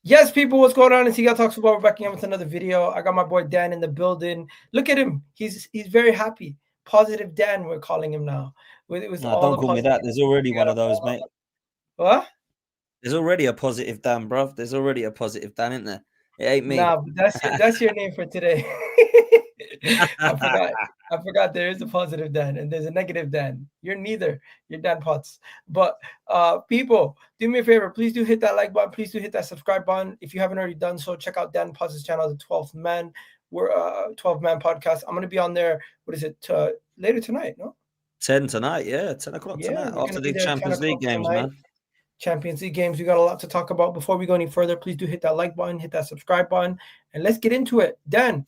Yes, people, what's going on? It's Egal Talks Football. We're back again with another video. I got my boy Dan in the building. Look at him. He's very happy. Positive Dan, we're calling him now. It was No, all don't the call me that. There's already one of those, mate. What? There's already a positive Dan, bruv. There's already a positive Dan, isn't there? It ain't me. Nah, that's your name for today. I forgot there is a positive Dan and there's a negative Dan. You're neither. You're Dan Potts. But people, do me a favor. Please do hit that like button. Please do hit that subscribe button. If you haven't already done so, check out Dan Potts' channel, The 12th Man. We're 12 Man podcast. I'm gonna be on there. What is it? Later tonight, no? 10 tonight, yeah. 10 o'clock Yeah, tonight we're after gonna be the there at 10 Champions League o'clock games, tonight. man. Champions League games. We got a lot to talk about. Before we go any further, please do hit that like button, hit that subscribe button, and let's get into it. Dan,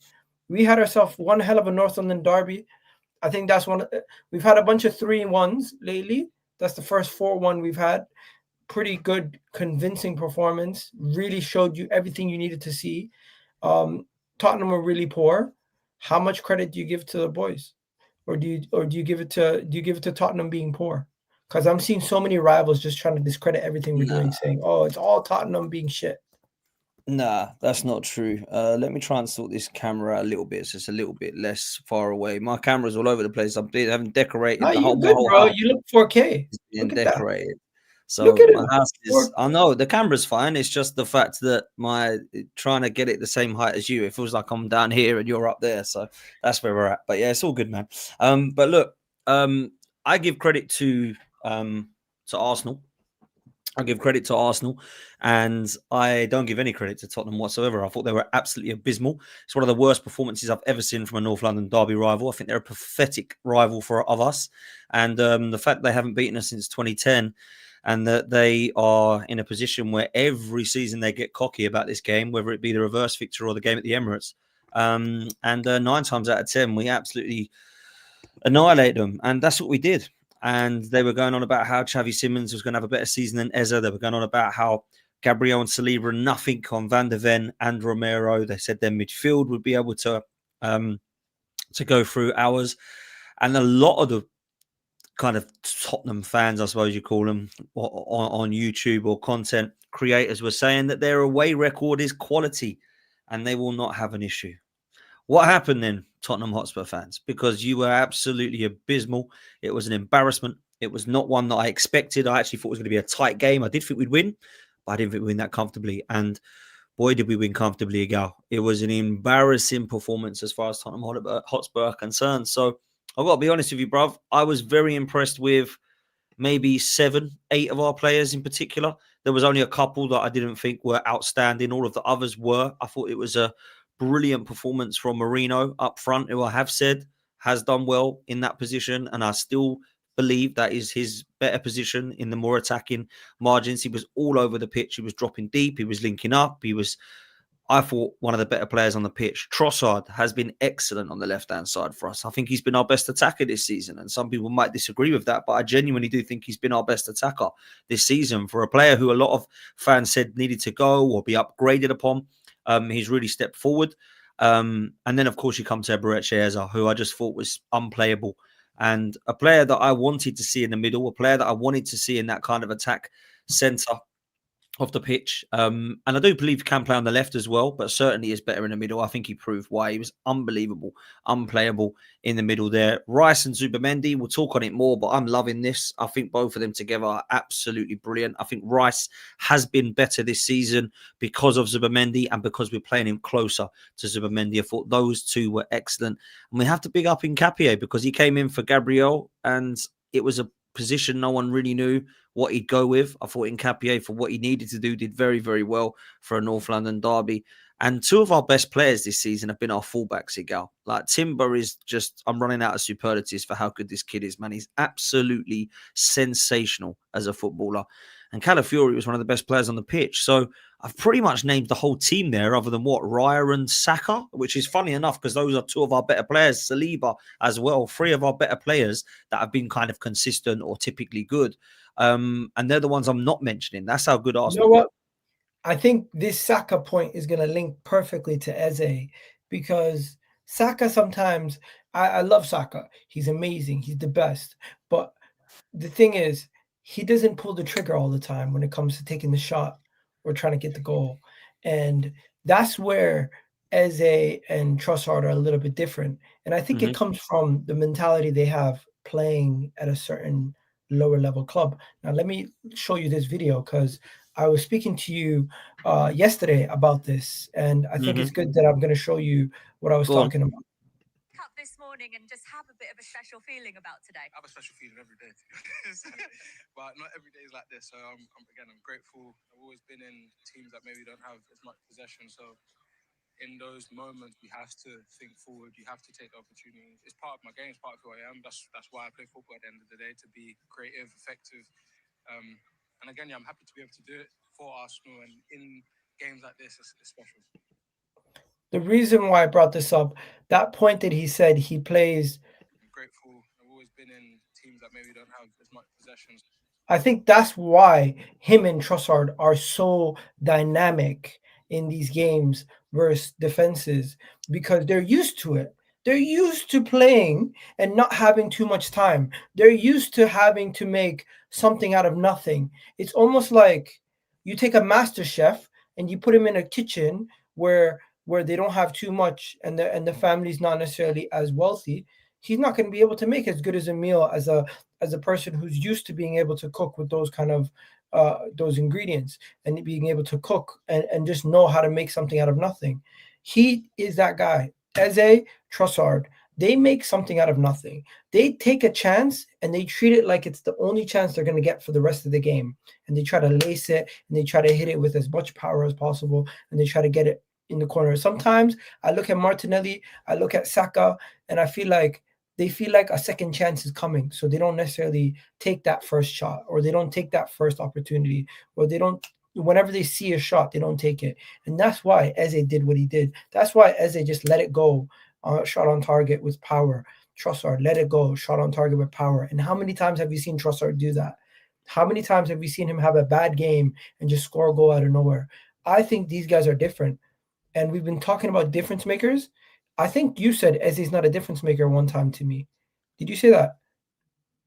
we had ourselves one hell of a North London derby. I think that's one. We've had a bunch of 3-1s lately. That's the first 4-1 we've had. Pretty good, convincing performance. Really showed you everything you needed to see. Tottenham were really poor. How much credit do you give to the boys, or do you give it to Tottenham being poor? Because I'm seeing so many rivals just trying to discredit everything we're doing, saying, "Oh, it's all Tottenham being shit." Nah, that's not true. Let me try and sort this camera out a little bit, so it's a little bit less far away. My camera's all over the place. I haven't decorated No, the you're whole good, bro. house You look 4K. is being Look at that. decorated. Look So at my it. house is. I know the camera's fine. It's just the fact that trying to get it the same height as you. It feels like I'm down here and you're up there. So that's where we're at. But yeah, it's all good, man. But look, I give credit to Arsenal. I give credit to Arsenal, and I don't give any credit to Tottenham whatsoever. I thought they were absolutely abysmal. It's one of the worst performances I've ever seen from a North London derby rival. I think they're a pathetic rival of us, and the fact they haven't beaten us since 2010, and that they are in a position where every season they get cocky about this game, whether it be the reverse fixture or the game at the Emirates. And 9 times out of 10, we absolutely annihilate them, and that's what we did. And they were going on about how Xavi Simons was going to have a better season than EZE. They were going on about how Gabriel and Saliba and nothing on Van der Ven and Romero. They said their midfield would be able to go through ours. And a lot of the kind of Tottenham fans, I suppose you call them, on YouTube or content creators were saying that their away record is quality and they will not have an issue. What happened then, Tottenham Hotspur fans? Because you were absolutely abysmal. It was an embarrassment. It was not one that I expected. I actually thought it was going to be a tight game. I did think we'd win, but I didn't think we'd win that comfortably. And boy, did we win comfortably, Egal. It was an embarrassing performance as far as Tottenham Hotspur are concerned. So I've got to be honest with you, bruv. I was very impressed with maybe 7, 8 of our players in particular. There was only a couple that I didn't think were outstanding. All of the others were. I thought it was a brilliant performance from Marino up front, who I have said has done well in that position. And I still believe that is his better position in the more attacking margins. He was all over the pitch. He was dropping deep. He was linking up. I thought, one of the better players on the pitch. Trossard has been excellent on the left-hand side for us. I think he's been our best attacker this season, and some people might disagree with that, but I genuinely do think he's been our best attacker this season. For a player who a lot of fans said needed to go or be upgraded upon, he's really stepped forward. And then, of course, you come to EZE, who I just thought was unplayable. And a player that I wanted to see in the middle, a player that I wanted to see in that kind of attack centre of the pitch. And I do believe he can play on the left as well, but certainly is better in the middle. I think he proved why. He was unbelievable, unplayable in the middle there. Rice and Zubimendi, we'll talk on it more, but I'm loving this. I think both of them together are absolutely brilliant. I think Rice has been better this season because of Zubimendi and because we're playing him closer to Zubimendi. I thought those two were excellent. And we have to big up Nketiah because he came in for Gabriel and it was a position no one really knew what he'd go with. I thought Nketiah, for what he needed to do, did very, very well for a North London derby. And 2 of our best players this season have been our fullbacks, Egal. Like, Timber is just, I'm running out of superlatives for how good this kid is, man. He's absolutely sensational as a footballer. And Calafiori was one of the best players on the pitch. So I've pretty much named the whole team there, other than what? Raya and Saka, which is funny enough because those are 2 of our better players. Saliba as well, 3 of our better players that have been kind of consistent or typically good. And they're the ones I'm not mentioning. That's how good Arsenal. You know what? I think this Saka point is going to link perfectly to EZE because Saka sometimes, I love Saka. He's amazing. He's the best. But the thing is, he doesn't pull the trigger all the time when it comes to taking the shot or trying to get the goal. And that's where Eze and Trossard are a little bit different. And I think it comes from the mentality they have playing at a certain lower level club. Now, let me show you this video because I was speaking to you yesterday about this. And I think it's good that I'm going to show you what I was Go on. talking about. Up this morning and just have a bit of a special feeling about today. I have a special feeling every day, to be honest. But not every day is like this. So I'm grateful. I've always been in teams that maybe don't have as much possession. So in those moments, you have to think forward. You have to take the opportunity. It's part of my game. It's part of who I am. That's why I play football at the end of the day, to be creative, effective. And again, I'm happy to be able to do it for Arsenal. And in games like this, it's special. The reason why I brought this up, that point that he said he plays. I'm grateful. I've always been in teams that maybe don't have as much possessions. I think that's why him and Trossard are so dynamic in these games versus defenses, because they're used to it. They're used to playing and not having too much time. They're used to having to make something out of nothing. It's almost like you take a master chef and you put him in a kitchen where they don't have too much and the family's not necessarily as wealthy. He's not going to be able to make as good as a meal as a person who's used to being able to cook with those kind of those ingredients and being able to cook and just know how to make something out of nothing. He is that guy. Eze, Trossard, they make something out of nothing. They take a chance and they treat it like it's the only chance they're going to get for the rest of the game. And they try to lace it and they try to hit it with as much power as possible and they try to get it in the corner. Sometimes I look at Martinelli, I look at Saka, and I feel like they feel like a second chance is coming. So they don't necessarily take that first shot or they don't take that first opportunity or they don't, whenever they see a shot, they don't take it. And that's why Eze did what he did. That's why Eze just let it go, shot on target with power. Trossard, let it go, shot on target with power. And how many times have you seen Trossard do that? How many times have you seen him have a bad game and just score a goal out of nowhere? I think these guys are different. And we've been talking about difference makers. I think you said Eze's not a difference maker one time to me. Did you say that?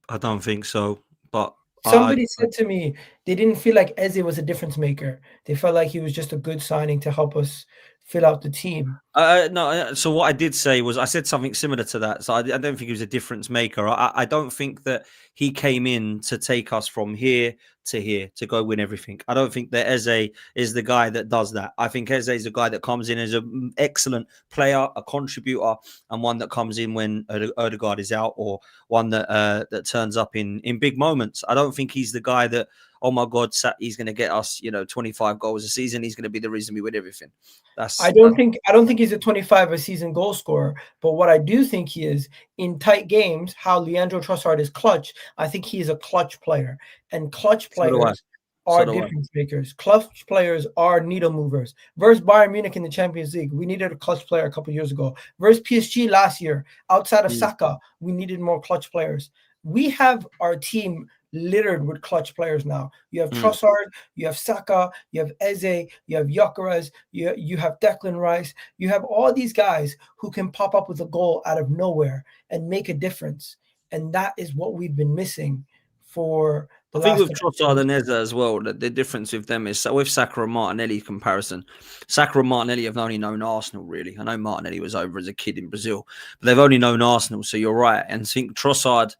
I don't think so, but Somebody said to me they didn't feel like Eze was a difference maker. They felt like he was just a good signing to help us fill out the team. No. So what I did say was I said something similar to that. So I don't think he was a difference maker. I don't think that he came in to take us from here to go win everything. I don't think that Eze is the guy that does that. I think Eze is a guy that comes in as an excellent player, a contributor, and one that comes in when Odegaard is out, or one that turns up in big moments. I don't think he's the guy that, oh my God, he's going to get us, 25 goals a season. He's going to be the reason we win everything. I don't think he's a 25 a season goal scorer, but what I do think he is in tight games, how Leandro Trossard is clutch. I think he is a clutch player, and clutch players are difference makers. Clutch players are needle movers. Versus Bayern Munich in the Champions League, we needed a clutch player a couple of years ago. Versus PSG last year, outside of Saka, we needed more clutch players. We have our team littered with clutch players now. You have Trossard, you have Saka, you have Eze, you have Gyökeres, you have Declan Rice. You have all these guys who can pop up with a goal out of nowhere and make a difference. And that is what we've been missing for the last. I think with Trossard and Eze as well, the difference with them is with Saka and Martinelli comparison. Saka and Martinelli have only known Arsenal, really. I know Martinelli was over as a kid in Brazil, but they've only known Arsenal. So you're right. And I think Trossard,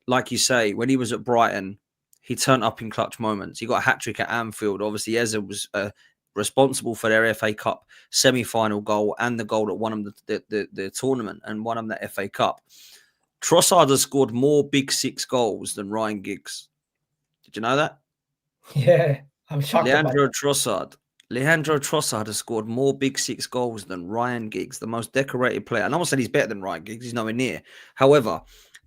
like you say, when he was at Brighton, he turned up in clutch moments. He got a hat-trick at Anfield. Obviously, Eze was responsible for their FA Cup semi-final goal and the goal that won them the tournament and won them the FA Cup. Trossard has scored more Big Six goals than Ryan Giggs. Did you know that? Yeah, I'm shocked. Leandro Trossard has scored more Big Six goals than Ryan Giggs, the most decorated player. And I'm not saying he's better than Ryan Giggs. He's nowhere near. However,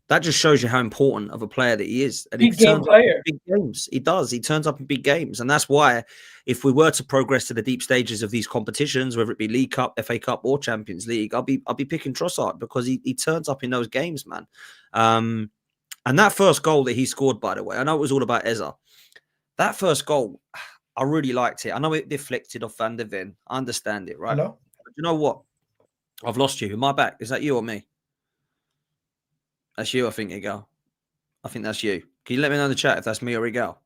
that just shows you how important of a player that he is. And big game player. Big games. He does. He turns up in big games. And that's why if we were to progress to the deep stages of these competitions, whether it be League Cup, FA Cup, or Champions League, I'll be picking Trossard because he turns up in those games, man. And that first goal that he scored, by the way, I know it was all about Eze. That first goal, I really liked it. I know it deflected off Van der Ven. I understand it, right? Hello? But you know what? I've lost you. Am I back? Is that you or me? That's you, I think, Egal. I think that's you. Can you let me know in the chat if that's me or Egal?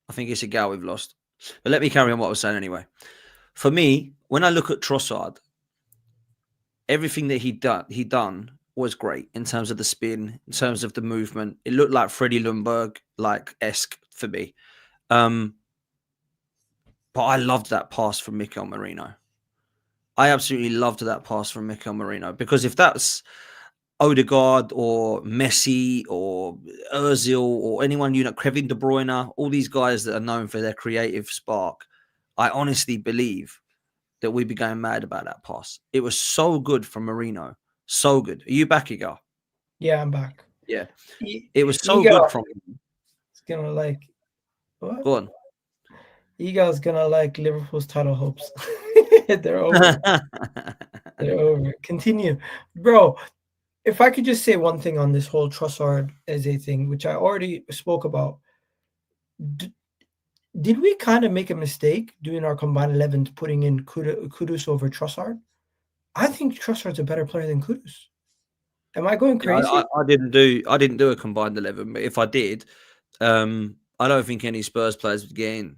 I think it's Egal we've lost. But let me carry on what I was saying anyway. For me, when I look at Trossard, everything that he done was great in terms of the spin, in terms of the movement. It looked like Freddie Ljungberg esque for me. But I loved that pass from Mikel Merino. I absolutely loved that pass from Mikel Merino, because if that's Odegaard or Messi or Ozil or anyone, Kevin De Bruyne, all these guys that are known for their creative spark, I honestly believe that we'd be going mad about that pass. It was so good from Merino. So good. Are you back, Egal? Yeah, I'm back. Yeah. It was so good from him. It's gonna like what? Go on. Egal's gonna like Liverpool's title hopes. They're over. They're over. Continue. Bro, if I could just say one thing on this whole Trossard EZE thing, which I already spoke about. Did we kind of make a mistake doing our combined 11s, putting in Kudus over Trossard? I think Trossard's a better player than Kudus. Am I going crazy? I didn't do a combined 11, but if I did, I don't think any Spurs players would get in,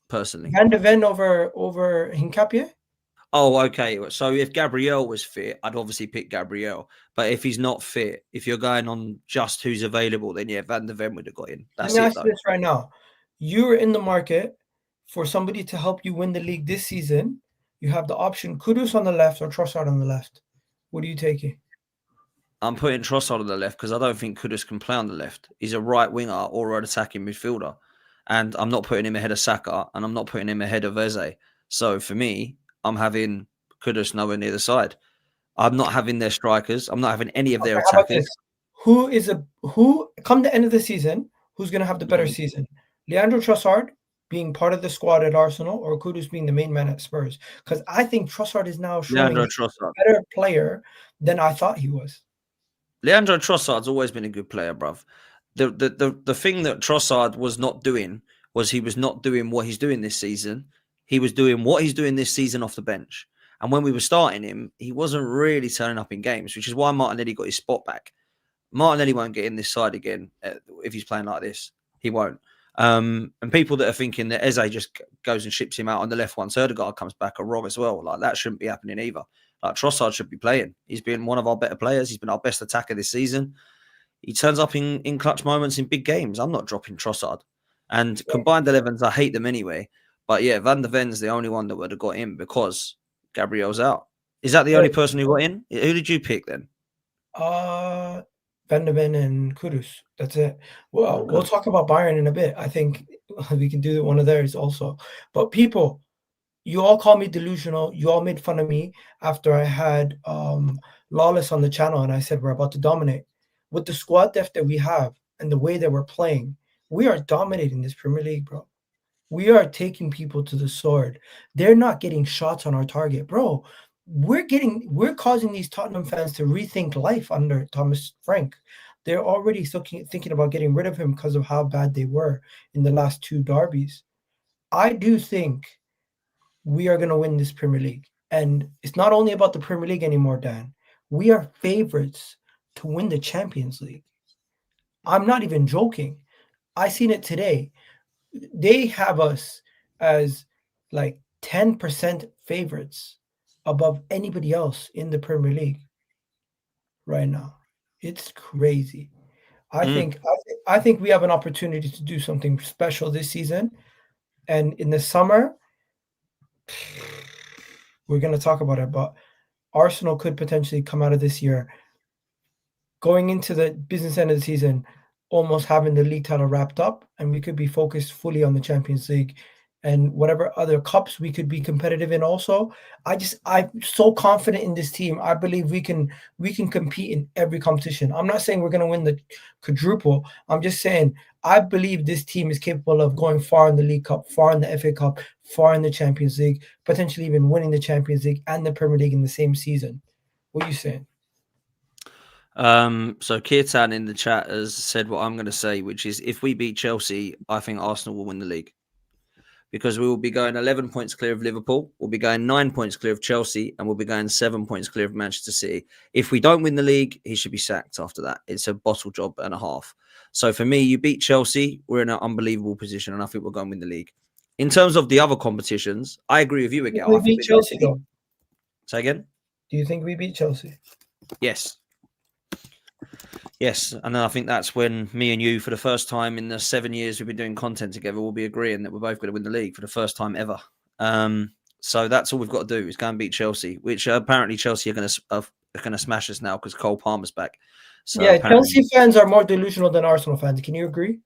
personally. Van de Ven over Hincapié? Oh, okay. So if Gabriel was fit, I'd obviously pick Gabriel. But if he's not fit, if you're going on just who's available, then yeah, Van de Ven would have got in. Let me ask you this right now. You're in the market for somebody to help you win the league this season. You have the option Kudus on the left or Trossard on the left. What are you taking? I'm putting Trossard on the left because I don't think Kudus can play on the left. He's a right winger or an attacking midfielder. And I'm not putting him ahead of Saka, and I'm not putting him ahead of Eze. So for me, I'm having Kudus nowhere near the side. I'm not having their strikers. I'm not having any of their attackers. Who come the end of the season, who's going to have the better season? Leandro Trossard being part of the squad at Arsenal, or Kudus being the main man at Spurs? Because I think Trossard is now showing a better player than I thought he was. Leandro Trossard's always been a good player, bruv. The thing that Trossard was not doing was he was not doing what he's doing this season. He was doing what he's doing this season off the bench. And when we were starting him, he wasn't really turning up in games, which is why Martinelli got his spot back. Martinelli won't get in this side again if he's playing like this. He won't. And people that are thinking that Eze just goes and ships him out on the left once Odegaard comes back are wrong as well. Like, that shouldn't be happening either. Like, Trossard should be playing. He's been one of our better players. He's been our best attacker this season. He turns up in clutch moments in big games. I'm not dropping Trossard. And combined 11s, I hate them anyway. But yeah, Van de Ven's the only one that would have got in because Gabriel's out. Is that the only person who got in? Who did you pick then? Van de Ven and Kudus. That's it. Well, we'll talk about Bayern in a bit. I think we can do one of theirs also. But people, you all call me delusional. You all made fun of me after I had Lawless on the channel, and I said we're about to dominate. With the squad depth that we have and the way that we're playing, we are dominating this Premier League, bro. We are taking people to the sword. They're not getting shots on our target, bro. We're causing these Tottenham fans to rethink life under Thomas Frank. They're already thinking about getting rid of him because of how bad they were in the last two derbies. I do think we are going to win this Premier League. And it's not only about the Premier League anymore, Dan. We are favorites to win the Champions League. I'm not even joking. I seen it today. They have us as like 10% favorites above anybody else in the Premier League right now. It's crazy. I think we have an opportunity to do something special this season. And in the summer, we're going to talk about it, but Arsenal could potentially come out of this year going into the business end of the season, almost having the league title wrapped up, and we could be focused fully on the Champions League and whatever other cups we could be competitive in also. I'm so confident in this team. I believe we can compete in every competition. I'm not saying we're going to win the quadruple. I'm just saying I believe this team is capable of going far in the League Cup, far in the FA Cup, far in the Champions League, potentially even winning the Champions League and the Premier League in the same season. What are you saying? So Kirtan in the chat has said what I'm going to say, which is if we beat Chelsea, I think Arsenal will win the league. Because we will be going 11 points clear of Liverpool, we'll be going 9 points clear of Chelsea, and we'll be going 7 points clear of Manchester City. If we don't win the league, he should be sacked after that. It's a bottle job and a half. So for me, you beat Chelsea, we're in an unbelievable position, and I think we're going to win the league. In terms of the other competitions, I agree with you, Do Egal. we I think beat Chelsea though? Say again? Do you think we beat Chelsea? Yes. Yes, and then I think that's when me and you, for the first time in the 7 years we've been doing content together, will be agreeing that we're both going to win the league for the first time ever. So that's all we've got to do is go and beat Chelsea, which apparently Chelsea are going to smash us now because Cole Palmer's back. So Yeah, apparently, Chelsea fans are more delusional than Arsenal fans. Can you agree?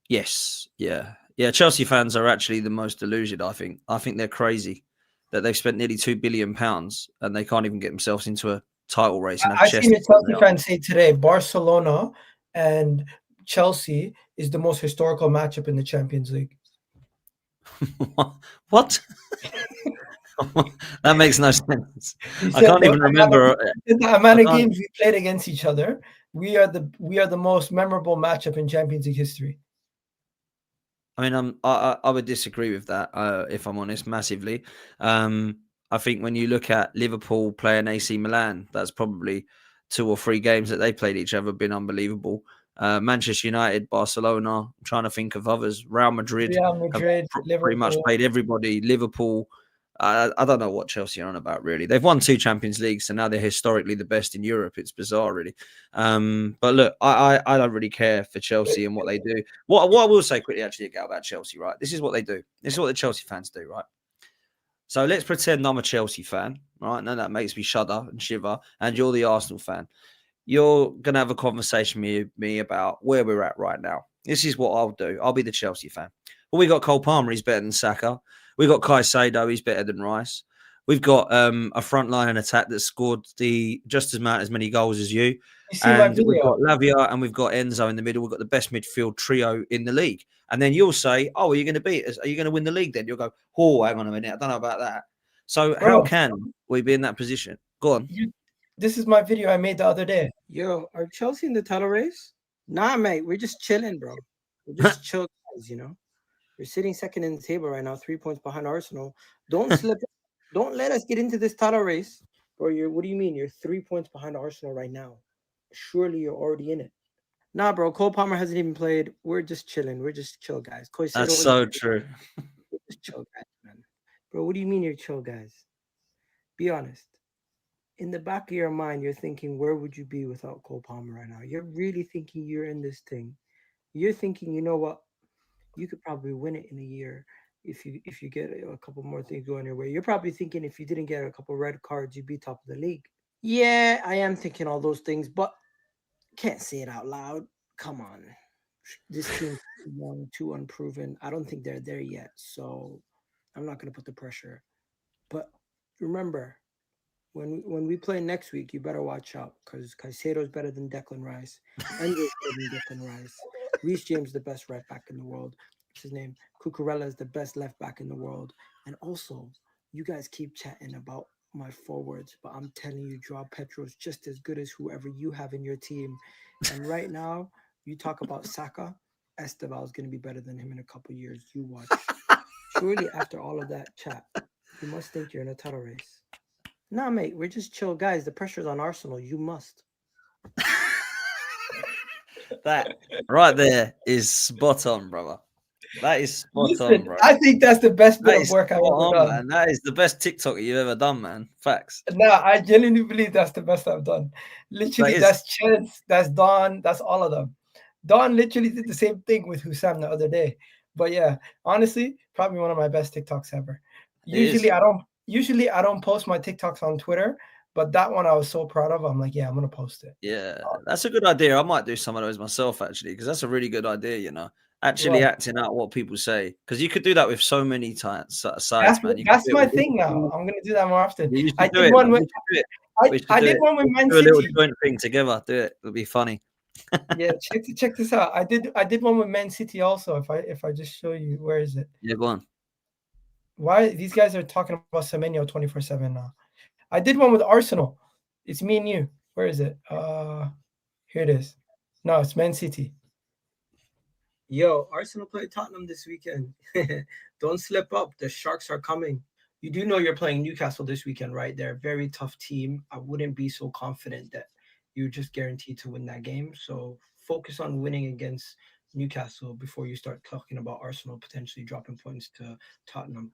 yes, yeah. Chelsea fans are actually the most deluded. I think they're crazy that they've spent nearly £2 billion and they can't even get themselves into a title race and have I've seen Chelsea. a Chelsea fan say today, Barcelona and Chelsea is the most historical matchup in the Champions League. What? That makes no sense. He I said can't even remember. the amount of games we played against each other. We are the most memorable matchup in Champions League history. I mean, I would disagree with that, if I'm honest, massively. I think when you look at Liverpool playing AC Milan, that's probably 2 or 3 games that they played each other been unbelievable. Manchester United, Barcelona, I'm trying to think of others. Real Madrid, have pretty much played everybody. Liverpool, I don't know what Chelsea are on about, really. They've won 2 Champions Leagues, so now they're historically the best in Europe. It's bizarre, really. But look, I don't really care for Chelsea and what they do. What I will say quickly, actually, about Chelsea, right? This is what they do. This is what the Chelsea fans do, right? So let's pretend I'm a Chelsea fan, right? Now that makes me shudder and shiver, and you're the Arsenal fan. You're going to have a conversation with me about where we're at right now. This is what I'll do. I'll be the Chelsea fan. Well, we got Cole Palmer. He's better than Saka. We got Caicedo. He's better than Rice. We've got a front line and attack that scored just as many goals as you. And we've got Lavia and we've got Enzo in the middle. We've got the best midfield trio in the league. And then you'll say, "Oh, are you going to beat us? Are you going to win the league?" Then you'll go, "Oh, hang on a minute. I don't know about that." So how can we be in that position? Go on. This is my video I made the other day. Yo, are Chelsea in the title race? Nah, mate. We're just chilling, bro. We're just chill guys, you know. We're sitting second in the table right now, 3 points behind Arsenal. Don't slip. Don't let us get into this title race, bro. What do you mean? You're 3 points behind Arsenal right now. Surely you're already in it. Nah, bro. Cole Palmer hasn't even played. We're just chilling. We're just chill guys. That's so true. We're just chill guys, man. Bro, what do you mean you're chill guys? Be honest. In the back of your mind, you're thinking, where would you be without Cole Palmer right now? You're really thinking you're in this thing. You're thinking, you know what? You could probably win it in a year if you get a couple more things going your way. You're probably thinking if you didn't get a couple red cards, you'd be top of the league. Yeah, I am thinking all those things, but can't say it out loud. Come on. This team's too young, too unproven. I don't think they're there yet, so I'm not going to put the pressure. But remember, when we play next week, you better watch out because Caicedo's better than Declan Rice. Enzo's better than Declan Rice. Reece James is the best right back in the world. What's his name? Cucurella is the best left back in the world. And also, you guys keep chatting about my forwards, but I'm telling you, Joao Pedro's just as good as whoever you have in your team. And right now, you talk about Saka, Esteval is going to be better than him in a couple years. You watch. Surely after all of that chat, you must think you're in a title race. Nah, mate, we're just chill guys. The pressure's on Arsenal. You must. That right there is spot on, brother. That is spot on, bro. I think that's the best bit of work I've ever done. Man. That is the best TikTok you've ever done, man. Facts. No, I genuinely believe that's the best I've done. Literally, that's Ches, that's Don, that's all of them. Don literally did the same thing with Hussam the other day. But yeah, honestly, probably one of my best TikToks ever. Usually I don't post my TikToks on Twitter, but that one I was so proud of. I'm like, yeah, I'm gonna post it. Yeah, that's a good idea. I might do some of those myself actually, because that's a really good idea, you know. Actually acting out what people say, because you could do that with so many sides, man. That's my thing now. I'm gonna do that more often. I did one with I did one with Man City. Do a little joint thing together. Do it. It'll be funny. Yeah, check this out. I did one with Man City also. If I just show you, where is it? Yeah, go on. Why these guys are talking about Semenyo 24/7 now? I did one with Arsenal. It's me and you. Where is it? Here it is. No, it's Man City. Yo, Arsenal play Tottenham this weekend. Don't slip up. The Sharks are coming. You do know you're playing Newcastle this weekend, right? They're a very tough team. I wouldn't be so confident that you're just guaranteed to win that game. So focus on winning against Newcastle before you start talking about Arsenal potentially dropping points to Tottenham.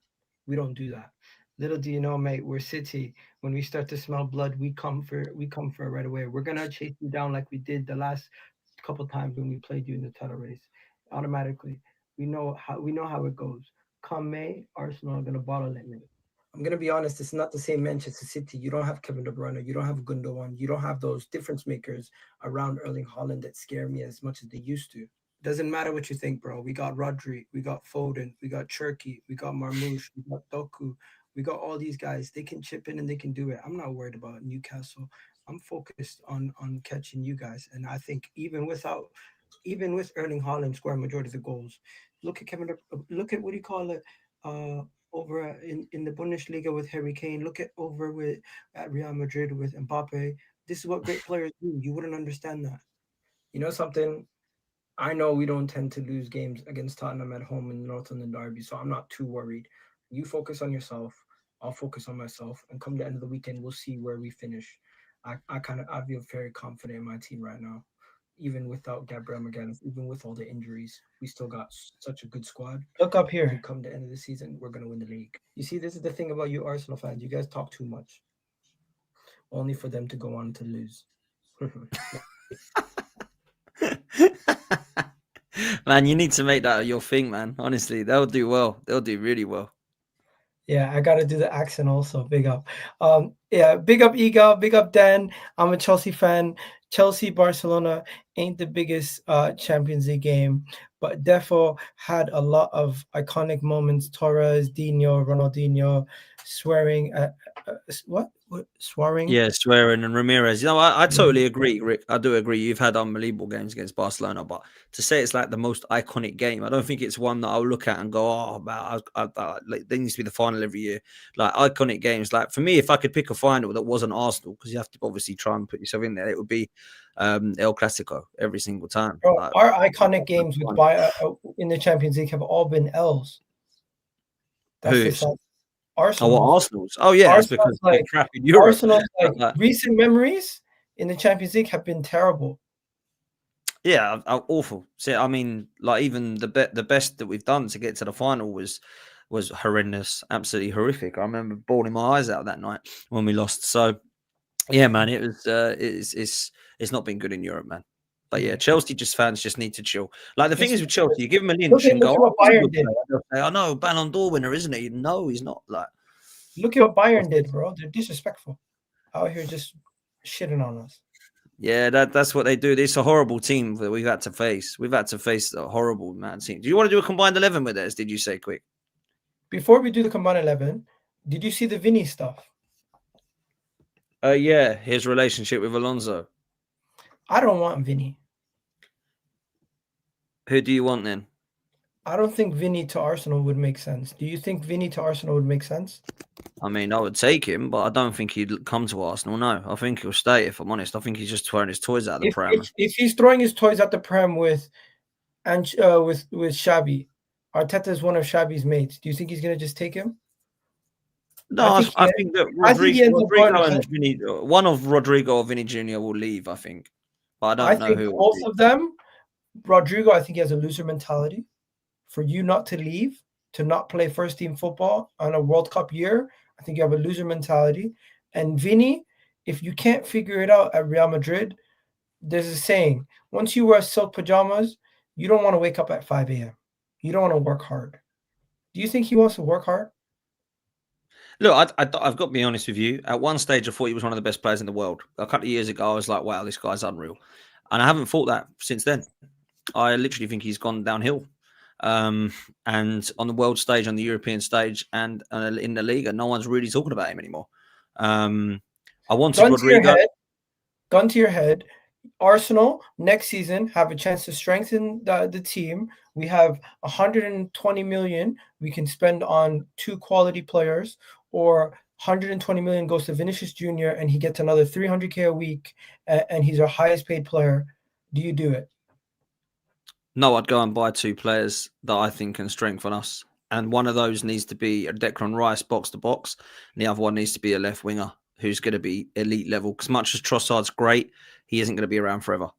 We don't do that. Little do you know, mate, we're City. When we start to smell blood, we come for it right away. We're gonna chase you down like we did the last couple times when we played you in the title race. Automatically. We know how it goes. Come May, Arsenal are gonna bottle it, mate. I'm gonna be honest, it's not the same Manchester City. You don't have Kevin De Bruyne, you don't have Gundogan, you don't have those difference makers around Erling Haaland that scare me as much as they used to. Doesn't matter what you think, bro. We got Rodri, we got Foden, we got Cherky, we got Marmoush, we got Doku, we got all these guys. They can chip in and they can do it. I'm not worried about Newcastle. I'm focused on catching you guys. And I think even with Erling Haaland scoring majority of the goals, look at look at what do you call it? Over in the Bundesliga with Harry Kane. Look at over with at Real Madrid with Mbappe. This is what great players do. You wouldn't understand that. You know something? I know we don't tend to lose games against Tottenham at home in the North London Derby, so I'm not too worried. You focus on yourself. I'll focus on myself, and come the end of the weekend, we'll see where we finish. I feel very confident in my team right now, even without Gabriel Magalhaes, even with all the injuries, we still got such a good squad. Look up here. Come the end of the season, we're gonna win the league. You see, this is the thing about you Arsenal fans. You guys talk too much, only for them to go on to lose. Man, you need to make that your thing, man. Honestly, they'll do well. They'll do really well. Yeah, I gotta do the accent also. Big up. Yeah, big up Egal, big up Dan. I'm a Chelsea fan. Chelsea Barcelona ain't the biggest Champions League game, but Defo had a lot of iconic moments. Torres, Dino, Ronaldinho, swearing at what swearing? Yeah, swearing and Ramirez. You know, I totally agree, Rick. I do agree. You've had unbelievable games against Barcelona, but to say it's like the most iconic game, I don't think it's one that I'll look at and go, "Oh, about like there needs to be the final every year." Like iconic games, like for me, if I could pick a final that wasn't Arsenal, because you have to obviously try and put yourself in there, it would be El Clasico every single time. Bro, Like, our iconic games with in the Champions League have all been L's. That's the who's? fact. Oh, Arsenal. what Arsenal's? Oh yeah, it's because they're crap in Europe. Arsenal's recent memories in the Champions League have been terrible. Yeah, awful. See, I mean, like even the best that we've done to get to the final was horrendous, absolutely horrific. I remember bawling my eyes out that night when we lost. So, yeah, man, it was it's not been good in Europe, man. But yeah, Chelsea fans just need to chill. Like the thing is with Chelsea, you give them a lynch and go, what Bayern did. I know, Ballon d'Or winner, isn't he? No, he's not. Like, look at what Bayern did, bro. They're disrespectful out here, just shitting on us. Yeah, that's what they do. It's a horrible team that we've had to face. We've had to face a horrible man team. Do you want to do a combined 11 with us? Did you say quick? Before we do the combined 11, did you see the Vinny stuff? Yeah, his relationship with Alonso. I don't want Vinny. Who do you want then? I don't think Vinny to Arsenal would make sense. Do you think Vinny to Arsenal would make sense? I mean, I would take him, but I don't think he'd come to Arsenal. No, I think he'll stay, if I'm honest. I think he's just throwing his toys out of the pram. If he's throwing his toys at the pram with Xabi, Arteta is one of Xabi's mates. Do you think he's going to just take him? No, I think that Rodrigo and Vinny, one of Rodrigo or Vinny Jr. will leave, I think. But I don't know who. Both of them, Rodrigo, I think he has a loser mentality. For you not to leave, to not play first team football on a World Cup year, I think you have a loser mentality. And Vinny, if you can't figure it out at Real Madrid, there's a saying, once you wear silk pajamas, you don't want to wake up at 5 a.m. You don't want to work hard. Do you think he wants to work hard? Look, I've got to be honest with you. At one stage, I thought he was one of the best players in the world. A couple of years ago, I was like, wow, this guy's unreal. And I haven't thought that since then. I literally think he's gone downhill. And on the world stage, on the European stage, and in the Liga, no one's really talking about him anymore. I wanted Rodrigo. Gun to your head. Arsenal next season have a chance to strengthen the team. We have 120 million we can spend on 2 quality players, or 120 million goes to Vinicius Jr. and he gets another 300K a week, and he's our highest paid player. Do you do it? No, I'd go and buy 2 players that I think can strengthen us. And one of those needs to be a Declan Rice box to box. And the other one needs to be a left winger who's going to be elite level. Because much as Trossard's great, he isn't going to be around forever.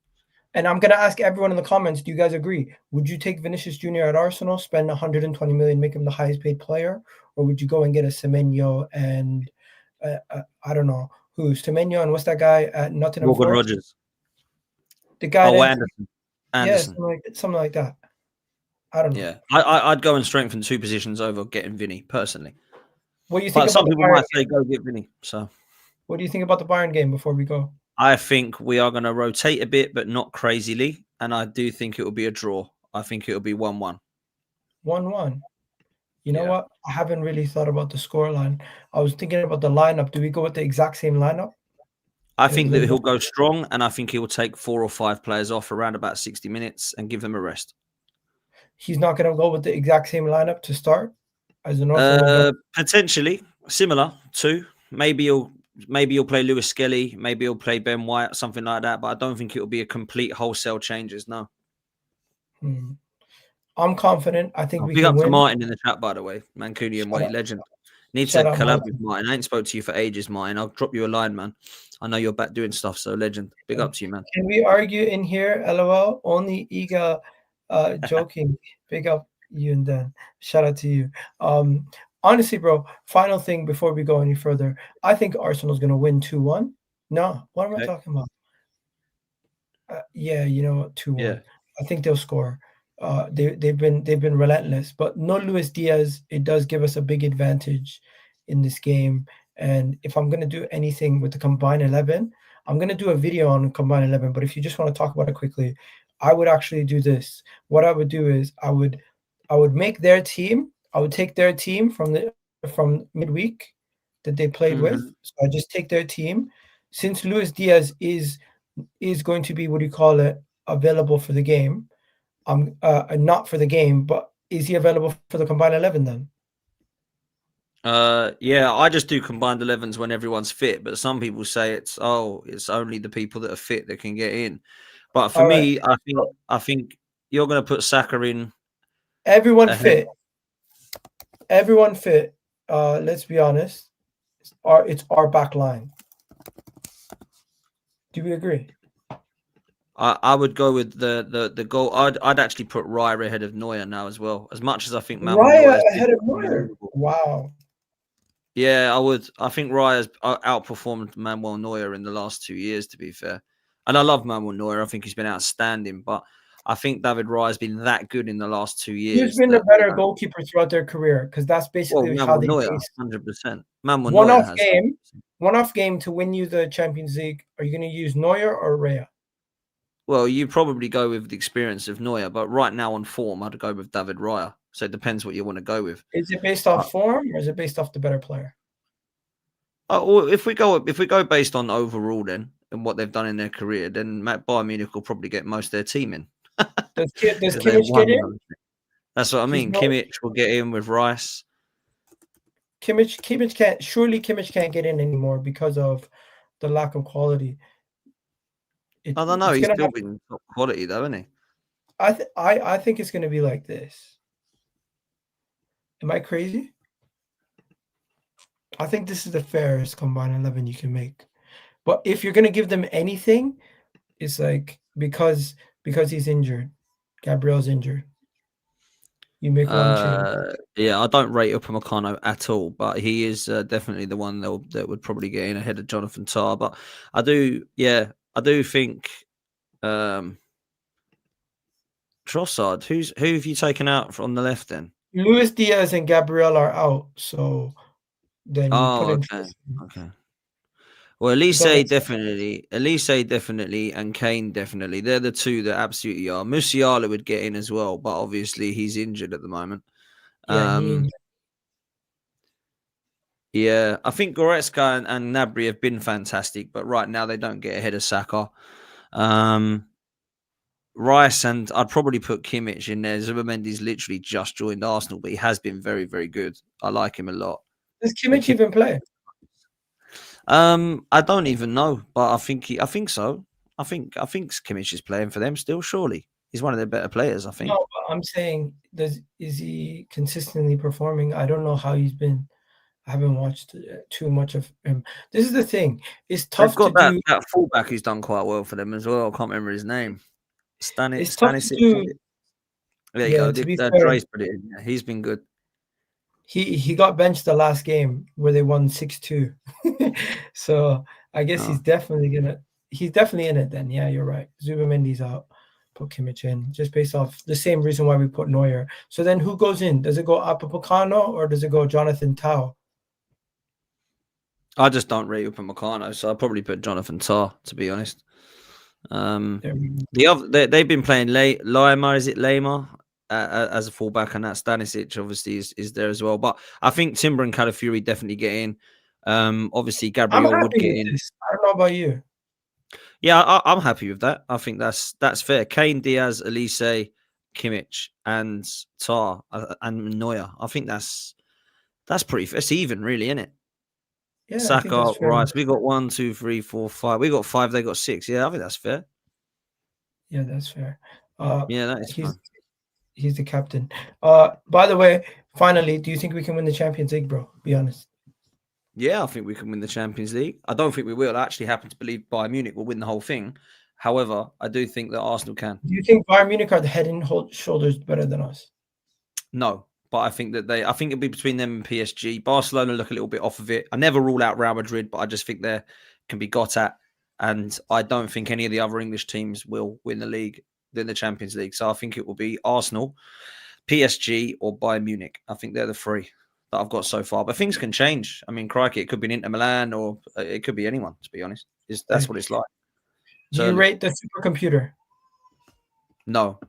And I'm gonna ask everyone in the comments, do you guys agree? Would you take Vinicius Jr. at Arsenal, spend 120 million, make him the highest paid player, or would you go and get a Semenyo and I don't know who Semenyo and what's that guy at Nottingham Morgan Forest? Rogers. The guy Oh, that Anderson. yeah, Anderson. something like that. I don't know. Yeah, I'd go and strengthen 2 positions over getting Vinny personally. What do you think But about some the people Bayern might say game? go get Vinny. So What do you think about the Bayern game before we go? I think we are going to rotate a bit, but not crazily. And I do think it will be a draw. I think it will be 1-1. 1-1. You know Yeah. what? I haven't really thought about the scoreline. I was thinking about the lineup. Do we go with the exact same lineup? I think that he'll go strong, and I think he will take 4 or 5 players off around about 60 minutes and give them a rest. He's not going to go with the exact same lineup to start as the North. Potentially similar to maybe he'll play Lewis Skelly, maybe he'll play Ben White, something like that. But I don't think it will be a complete wholesale changes. No. I'm confident. I think we Big can up to win. Martin in the chat, by the way. Mancunian White legend. Need to collab with Martin. I ain't spoke to you for ages, Martin. I'll drop you a line, man. I know you're back doing stuff, so legend. Big up to you, man. Can we argue in here? LOL. Only Egal joking. Big up you and Dan. Shout out to you. Honestly, bro, final thing before we go any further. I think Arsenal's going to win 2-1. No, what am I talking about? Yeah, you know, 2-1. Yeah. I think they'll score. They've been relentless, but no Luis Diaz. It does give us a big advantage in this game. And if I'm gonna do anything with the combined 11, I'm gonna do a video on combined 11. But if you just want to talk about it quickly, I would actually do this. What I would do is I would make their team. I would take their team from midweek that they played with. So I just take their team. Since Luis Diaz is going to be, what do you call it, available for the game. Not for the game, but is he available for the combined 11 then? Yeah, I just do combined 11s when everyone's fit, but some people say it's only the people that are fit that can get in. But for me, I think you're going to put Saka in. Everyone fit. Let's be honest. It's our back line. Do we agree? I would go with the goal. I'd actually put Raya ahead of Neuer now as well. As much as I think Raya ahead of Neuer. Wow. Yeah, I would. I think Raya's outperformed Manuel Neuer in the last 2 years, to be fair. And I love Manuel Neuer. I think he's been outstanding. But I think David Raya's been that good in the last 2 years. He's been a better goalkeeper throughout their career because that's basically how they Neuer, 100%. One-off game to win you the Champions League. Are you going to use Neuer or Raya? Well, you probably go with the experience of Neuer, but right now on form, I'd go with David Raya. So it depends what you want to go with. Is it based off form or is it based off the better player? Well, if we go based on overall then and what they've done in their career, then Bayern Munich will probably get most of their team in. Does Kimmich get in? That's what I mean. Kimmich will get in with Rice. Kimmich can't. Surely Kimmich can't get in anymore because of the lack of quality. I don't know. He's still been top quality, though, isn't he? I think it's going to be like this. Am I crazy? I think this is the fairest combined 11 you can make. But if you're going to give them anything, it's like because he's injured. Gabriel's injured. You make one change. Yeah, I don't rate Upamecano at all, but he is definitely the one that would probably get in ahead of Jonathan Tah. But I do think Trossard. Who have you taken out from the left then? Luis Diaz and Gabriel are out, so then you put in. Okay. Well, Elise definitely, and Kane definitely. They're the two that absolutely are. Musiala would get in as well, but obviously he's injured at the moment. Yeah, I think Goretzka and Gnabry have been fantastic, but right now they don't get ahead of Saka. Rice, and I'd probably put Kimmich in there. Zubimendi's literally just joined Arsenal, but he has been very, very good. I like him a lot. Does Kimmich even play? I don't even know, but I think so. I think Kimmich is playing for them still. Surely he's one of their better players. I think. No, but I'm saying, is he consistently performing? I don't know how he's been. I haven't watched too much of him. This is the thing. It's tough They've got to do. That fullback who's done quite well for them as well. I can't remember his name. It's tough to do. There you go. To be fair, Dre's put it in. Yeah, he's been good. he got benched the last game where they won 6-2. So I guess he's definitely in it then. Yeah, you're right. Zubamendi's out. Put Kimmich in just based off the same reason why we put Neuer. So then who goes in? Does it go Upamecano or does it go Jonathan Tah? I just don't rate Upamecano, so I'll probably put Jonathan Tah, to be honest. They've been playing Lima, is it Lima, as a fullback, and that Stanisic obviously is there as well. But I think Timber and Calafiori definitely get in. Obviously Gabriel would get in. I don't know about you. Yeah, I'm happy with that. I think that's fair. Kane, Diaz, Elise, Kimmich, and Tah and Neuer. I think that's that's even, really, isn't it? Yeah, Saka, Rice. We got 1, 2, 3, 4, 5. We got 5. They got 6. Yeah, I think that's fair. Yeah, that's fair. Yeah, that is fun. He's the captain. By the way, finally, do you think we can win the Champions League, bro? Be honest. Yeah, I think we can win the Champions League. I don't think we will. I actually happen to believe Bayern Munich will win the whole thing. However, I do think that Arsenal can. Do you think Bayern Munich are the head and shoulders better than us? No, but I think that I think it'll be between them and PSG. Barcelona look a little bit off of it. I never rule out Real Madrid, but I just think they can be got at. And I don't think any of the other English teams will win the league, the Champions League. So I think it will be Arsenal, PSG, or Bayern Munich. I think they're the three that I've got so far. But things can change. I mean, crikey, it could be an Inter Milan or it could be anyone, to be honest. That's what it's like. Do you rate the supercomputer? No.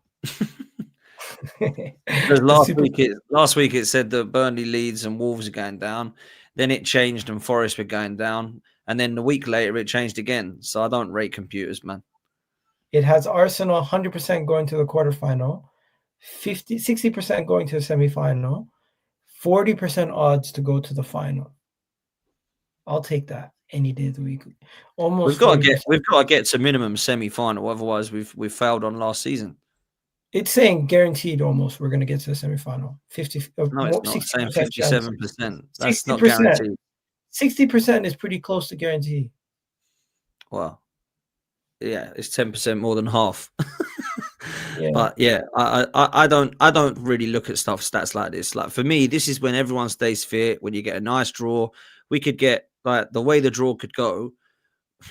Because last week it said that Burnley, Leeds and Wolves are going down. Then it changed and Forest were going down. And then a week later it changed again. So I don't rate computers, man. It has Arsenal 100% going to the quarterfinal, 60% going to the semifinal, 40% odds to go to the final. I'll take that any day of the week. Almost. We've got to get to minimum semi-final. Otherwise, we've failed on last season. It's saying guaranteed almost we're going to get to the semi-final. 50. No, it's not. Saying 57%. That's 60%. Not guaranteed. 60% is pretty close to guarantee. Well, yeah, it's 10% more than half. Yeah. But yeah, I don't really look at stats like this. Like for me, this is when everyone stays fit. When you get a nice draw, we could get like the way the draw could go.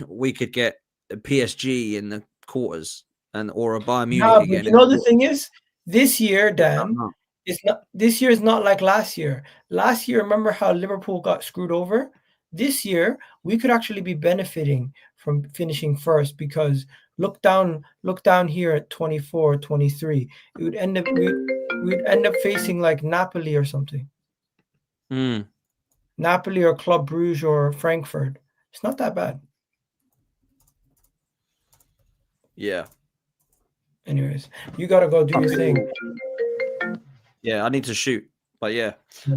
We could get a PSG in the quarters or a Bayern Munich again. But you know the thing is, this year, Dan, it's not. This year is not like last year. Last year, remember how Liverpool got screwed over? This year, we could actually be benefiting from finishing first because look down here at 24, 23. It would end up we'd end up facing like Napoli or something. Napoli or Club Brugge or Frankfurt. It's not that bad. Yeah. Anyways, you gotta go do your thing. Yeah, I need to shoot. But yeah,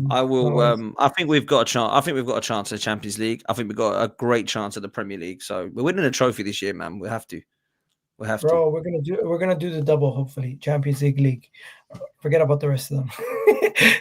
I will. I think we've got a chance. I think we've got a chance at the Champions League. I think we've got a great chance at the Premier League. So we're winning a trophy this year, man. We have to. Bro, we're gonna do the double. Hopefully, Champions League. Forget about the rest of them.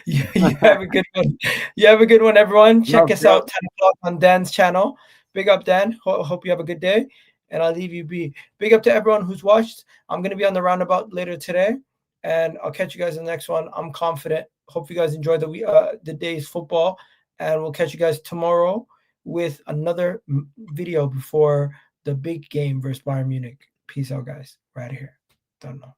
you have a good one. You have a good one, everyone. Check us out 10 o'clock on Dan's channel. Big up, Dan. Hope you have a good day. And I'll leave you be. Big up to everyone who's watched. I'm gonna be on the roundabout later today, and I'll catch you guys in the next one. I'm confident. Hope you guys enjoy the day's football, and we'll catch you guys tomorrow with another video before the big game versus Bayern Munich. Peace out, guys. Right here. Don't know.